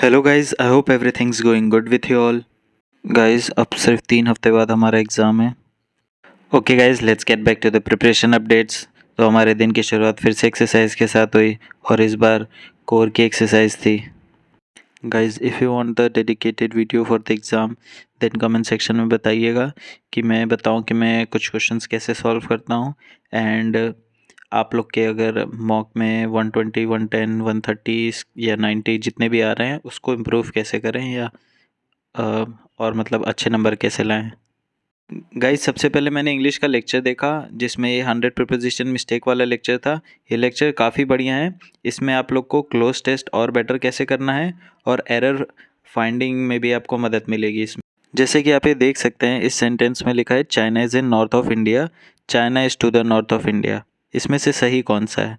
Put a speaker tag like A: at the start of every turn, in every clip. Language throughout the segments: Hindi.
A: Hello guys, I hope everything's going good with you all. Guys, अब सिर्फ 3 हफ्ते बाद हमारा एग्ज़ाम है। Okay guys, let's get back to the preparation updates. तो हमारे दिन की शुरुआत फिर से एक्सरसाइज के साथ हुई और इस बार कोर की एक्सरसाइज थी। Guys, if you want the dedicated video for the exam then comment section में बताइएगा कि मैं बताऊं कि मैं कुछ क्वेश्चंस कैसे सॉल्व करता हूं। एंड आप लोग के अगर मॉक में 120, 110, 130 या 90 जितने भी आ रहे हैं उसको इम्प्रूव कैसे करें या अ, और मतलब अच्छे नंबर कैसे लाएं। गाइस, सबसे पहले मैंने इंग्लिश का लेक्चर देखा जिसमें ये 100 प्रिपोजिशन मिस्टेक वाला लेक्चर था। ये लेक्चर काफ़ी बढ़िया है। इसमें आप लोग को क्लोज टेस्ट और बेटर कैसे करना है और एरर फाइंडिंग में भी आपको मदद मिलेगी इसमें। जैसे कि आप ये देख सकते हैं, इस सेंटेंस में लिखा है China is in north of India, China is to the north of India. इसमें से सही कौन सा है?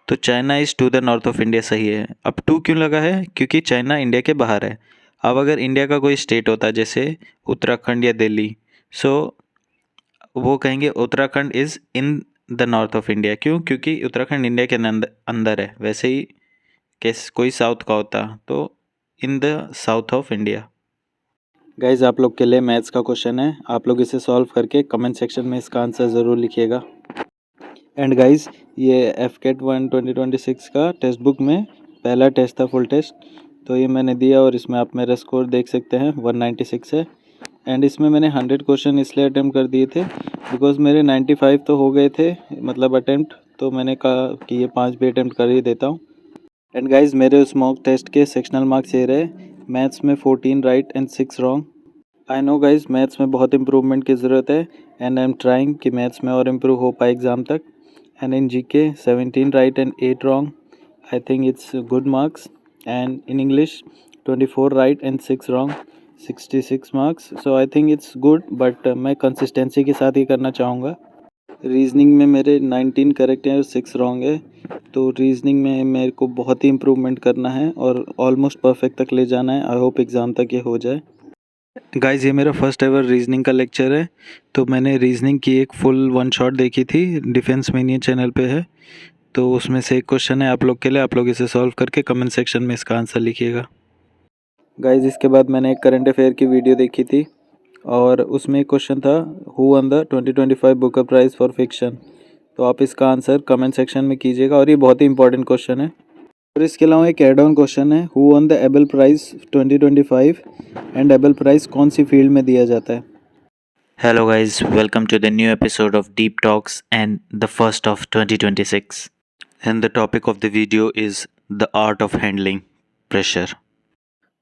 A: तो China is to the north of India सही है। अब टू क्यों लगा है? क्योंकि चाइना इंडिया के बाहर है। अब अगर इंडिया का कोई स्टेट होता जैसे उत्तराखंड या दिल्ली, सो वो कहेंगे Uttarakhand is in the north of India. क्यों? क्योंकि उत्तराखंड इंडिया के अंदर है। वैसे ही कैस कोई साउथ का होता तो in the south of India. Guys, आप लोग के लिए मैथ्स का क्वेश्चन है। आप लोग इसे सॉल्व करके कमेंट सेक्शन में इसका आंसर ज़रूर लिखिएगा। एंड गाइस, ये एफकेट 1 2026 का टेक्स्ट बुक में पहला टेस्ट था, फुल टेस्ट। तो ये मैंने दिया और इसमें आप मेरा स्कोर देख सकते हैं, 196 है। एंड इसमें मैंने 100 क्वेश्चन इसलिए अटैम्प्ट कर दिए थे बिकॉज मेरे 95 तो हो गए थे, मतलब अटैम्प्ट। तो मैंने कहा कि ये 5 भी अटैम्प्ट कर ही देता हूँ। एंड गाइज, मेरे उस मॉक टेस्ट के सेक्शनल मार्क्स ये रहे। मैथ्स में 14 right and 6 wrong. I know guys, maths में बहुत इंप्रूवमेंट की ज़रूरत है एंड आई एम ट्राइंग कि मैथ्स में और इम्प्रूव हो पाए एग्ज़ाम तक। And in GK 17 right and 8 wrong. I think it's good marks. And in English 24 right and 6 wrong, 66 marks. So I think it's good, but मैं कंसिस्टेंसी के साथ ही करना चाहूँगा। रीजनिंग में मेरे 19 करेक्ट हैं और 6 रॉन्ग है। तो रीजनिंग में मेरे को बहुत ही इम्प्रूवमेंट करना है और ऑलमोस्ट परफेक्ट तक ले जाना है। आई होप एग्ज़ाम तक ये हो जाए। गाइस, ये मेरा फर्स्ट एवर रीजनिंग का लेक्चर है। तो मैंने रीजनिंग की एक फुल वन शॉट देखी थी, डिफेंस मेनिया चैनल पे है। तो उसमें से एक क्वेश्चन है आप लोग के लिए, आप लोग इसे सॉल्व करके कमेंट सेक्शन में इसका आंसर लिखिएगा। गाइस, इसके बाद मैंने एक करंट अफेयर की वीडियो देखी थी और उसमें एक क्वेश्चन था, who won the 2025 Booker prize for fiction. तो आप इसका आंसर कमेंट सेक्शन में कीजिएगा और ये बहुत ही इंपॉर्टेंट क्वेश्चन है। और इसके अलावा एक एड ऑन क्वेश्चन है, who won the Abel prize 2025 and Abel prize कौन सी फील्ड में दिया जाता है? Hello guys, welcome to the new episode of Deep Talks and the first of 2026. And the topic of the video is the art of handling pressure.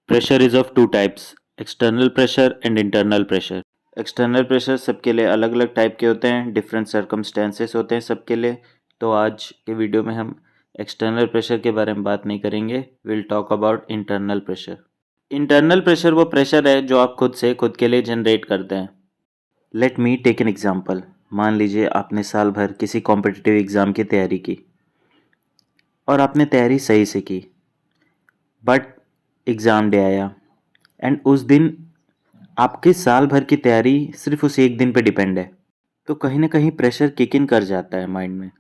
A: Pressure is of two types, external pressure and internal pressure. External pressure सबके लिए अलग अलग टाइप के होते हैं, डिफरेंट सर्कमस्टेंसेस होते हैं सबके लिए। तो आज के वीडियो में हम एक्सटर्नल प्रेशर के बारे में बात नहीं करेंगे, will talk about internal pressure. Internal pressure वो प्रेशर है जो आप खुद से खुद के लिए जनरेट करते हैं। Let me take an example. मान लीजिए आपने साल भर किसी कॉम्पिटिटिव एग्ज़ाम की तैयारी की और आपने तैयारी सही से की, बट एग्ज़ाम डे आया एंड उस दिन आपके साल भर की तैयारी सिर्फ उस एक दिन पे डिपेंड है। तो कहीं ना कहीं प्रेशर किक इन कर जाता है माइंड में।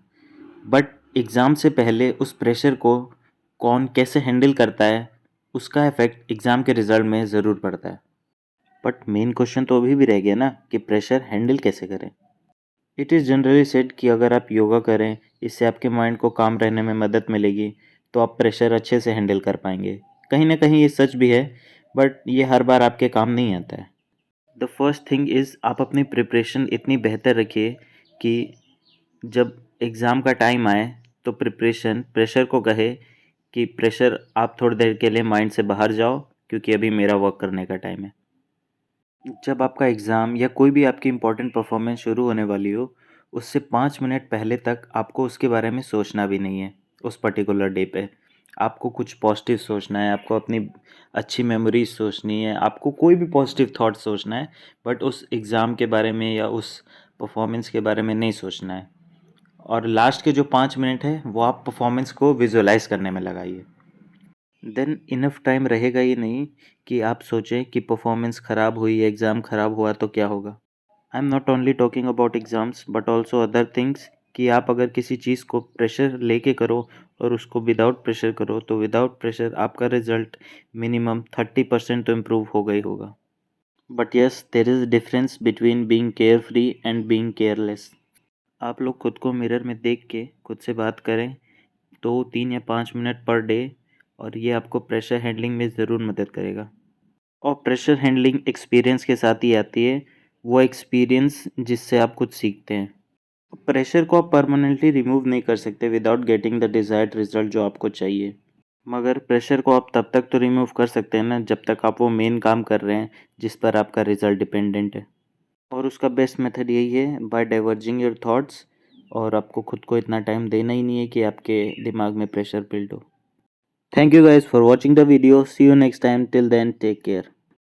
A: बट एग्ज़ाम से पहले उस प्रेशर को कौन कैसे हैंडल करता है, उसका इफेक्ट एग्ज़ाम के रिजल्ट में ज़रूर पड़ता है। बट मेन क्वेश्चन तो अभी भी रह गया ना कि प्रेशर हैंडल कैसे करें। इट इज़ जनरली सेड कि अगर आप योगा करें, इससे आपके माइंड को काम रहने में मदद मिलेगी, तो आप प्रेशर अच्छे से हैंडल कर पाएंगे। कहीं ना कहीं ये सच भी है, बट ये हर बार आपके काम नहीं आता है। द फर्स्ट थिंग इज़ आप अपनी प्रिपरेशन इतनी बेहतर रखिए कि जब एग्ज़ाम का टाइम आए तो प्रिपरेशन प्रेशर को कहे कि प्रेशर आप थोड़ी देर के लिए माइंड से बाहर जाओ, क्योंकि अभी मेरा वर्क करने का टाइम है। जब आपका एग्ज़ाम या कोई भी आपकी इम्पोर्टेंट परफॉर्मेंस शुरू होने वाली हो, उससे 5 मिनट पहले तक आपको उसके बारे में सोचना भी नहीं है। उस पर्टिकुलर डे पे आपको कुछ पॉजिटिव सोचना है, आपको अपनी अच्छी मेमोरीज सोचनी है, आपको कोई भी पॉजिटिव थॉट सोचना है। बट उस एग्ज़ाम के बारे में या उस परफॉर्मेंस के बारे में नहीं सोचना है। और लास्ट के जो 5 मिनट है वो आप परफॉर्मेंस को विजुअलाइज करने में लगाइए। देन इनफ टाइम रहेगा ही नहीं कि आप सोचें कि परफॉर्मेंस ख़राब हुई, एग्ज़ाम ख़राब हुआ तो क्या होगा। I am not only talking about exams but also other things, कि आप अगर किसी चीज़ को प्रेशर लेके करो और उसको विदाउट प्रेशर करो तो विदाउट प्रेशर आपका रिजल्ट मिनिमम 30% तो इम्प्रूव होगा ही होगा। But yes, there is difference between being care free and being careless. आप लोग खुद को मिरर में देख के खुद से बात करें 2, 3 या 5 मिनट पर डे, और ये आपको प्रेशर हैंडलिंग में ज़रूर मदद करेगा। और प्रेशर हैंडलिंग एक्सपीरियंस के साथ ही आती है, वो एक्सपीरियंस जिससे आप कुछ सीखते हैं। प्रेशर को आप परमानेंटली रिमूव नहीं कर सकते without getting the desired result जो आपको चाहिए, मगर प्रेशर को आप तब तक तो रिमूव कर सकते हैं ना जब तक आप वो मेन काम कर रहे हैं जिस पर आपका रिजल्ट डिपेंडेंट है। और उसका बेस्ट मेथड यही है, बाय डाइवर्जिंग योर थॉट्स। और आपको खुद को इतना टाइम देना ही नहीं है कि आपके दिमाग में प्रेशर बिल्ड हो। Thank you guys for watching the video, see you next time, till then take care.